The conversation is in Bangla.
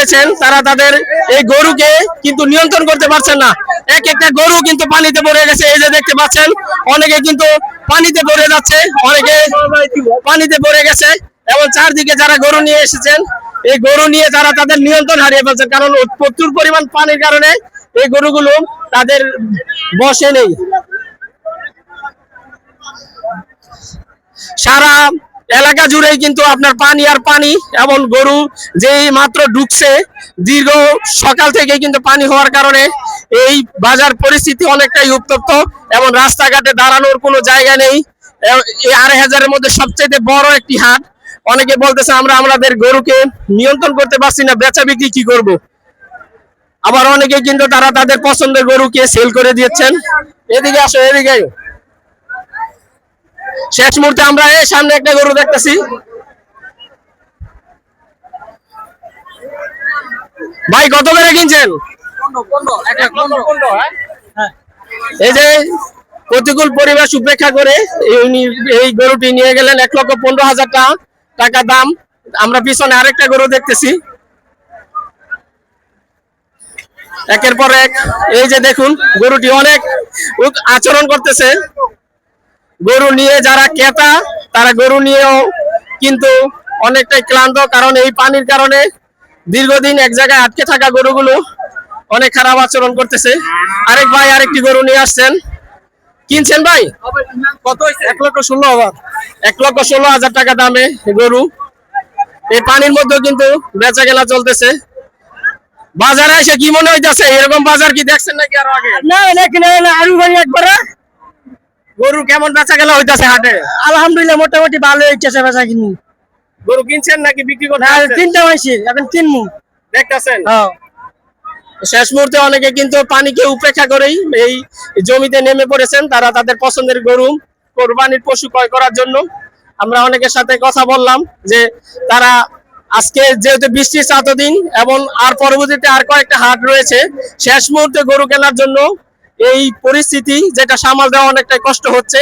রয়েছেন তারা তাদের এই গরুকে কিন্তু নিয়ন্ত্রণ করতে পারছেন না। এক একটা গরু কিন্তু পানিতে পড়ে গেছে, এই যে দেখতে পাচ্ছেন অনেকে কিন্তু পানিতে পড়ে যাচ্ছে, অনেকে পানিতে পড়ে গেছে এবং চারদিকে যারা গরু নিয়ে এসেছেন এই গরু নিয়ে তারা তাদের নিয়ন্ত্রণ হারিয়ে ফেলছেন, কারণ প্রচুর পরিমাণ পানির কারণে এই গরুগুলো তাদের বশে নেই। সারা এলাকা জুড়েই কিন্তু আপনার পানি আর পানি, এবং গরু যেই মাত্র ঢুকছে দীর্ঘ সকাল থেকে কিন্তু পানি হওয়ার কারণে এই বাজার পরিস্থিতি অনেকটাই উত্তপ্ত এবং রাস্তাঘাটে দাঁড়ানোর কোনো জায়গা নেই। এই ২,৫০০-এর মধ্যে সবচেয়ে বড় একটি হাট। অনেকে বলতেছে আমরা আমাদের গরুকে নিয়ন্ত্রণ করতে পারছি না, বেচা বিক্রি কি করব। আবার অনেকে কিন্তু তারা তাদের পছন্দের গরুকে সেল করে দিচ্ছেন। এদিকে আসো, এদিকে শেষ মুহূর্তে আমরা এই সামনে একটা গরু দেখতেছি। ভাই কত করে কিনছেন? এই যে প্রতিকূল পরিবেশ উপেক্ষা করে এই গরুটি নিয়ে গেলেন ১,১৫,০০০ টাকা দাম। আমরা পিছনে আরেকটা গরু দেখতেছি, একের পর এক। এই যে দেখুন গরুটি অনেক আচরণ করতেছে। গরু নিয়ে যারা ক্রেতা তারা গরু নিয়েও কিন্তু অনেকটাই ক্লান্ত, কারণ এই পানির কারণে দীর্ঘদিন এক জায়গায় আটকে থাকা গরুগুলো অনেক খারাপ আচরণ করতেছে। আরেক ভাই আরেকটি গরু নিয়ে আসছেন, কিনছেন ভাই কত? ১,১৬,০০০। ১,১৬,০০০ টাকা দামে গরু এই পানির মধ্যে কিন্তু বেচা কেনা চলতেছে। বাজারে এসে কি মনে হইতেছে, এরকম বাজার কি দেখছেন নাকি আরো আগে? না আরো ভাই একবারে গরু কেমন বেচা কেনা হইতেছে হাটে? আলহামদুলিল্লাহ মোটামুটি ভালো হইতেছে বেচা কিনি। গরু কিনছেন নাকি বিক্রি করতে? তিনটা হয়েছে, এখন কিনবো দেখতেছেন। শেষ মুহূর্তে অনেকে কিন্তু পানিকে উপেক্ষা করেই এই জমিতে নেমে পড়েছেন, তারা তাদের পছন্দের গরু কোরবানির পশু ক্রয় করার জন্য। আমরা অনেকের সাথে কথা বললাম যে তারা আজকে যেহেতু বৃষ্টির ৭ দিন এবং আর পরবর্তীতে আর কয়েকটা হাট রয়েছে, শেষ মুহূর্তে গরু কেনার জন্য এই পরিস্থিতি যেটা সামাল দেওয়া অনেকটাই কষ্ট হচ্ছে।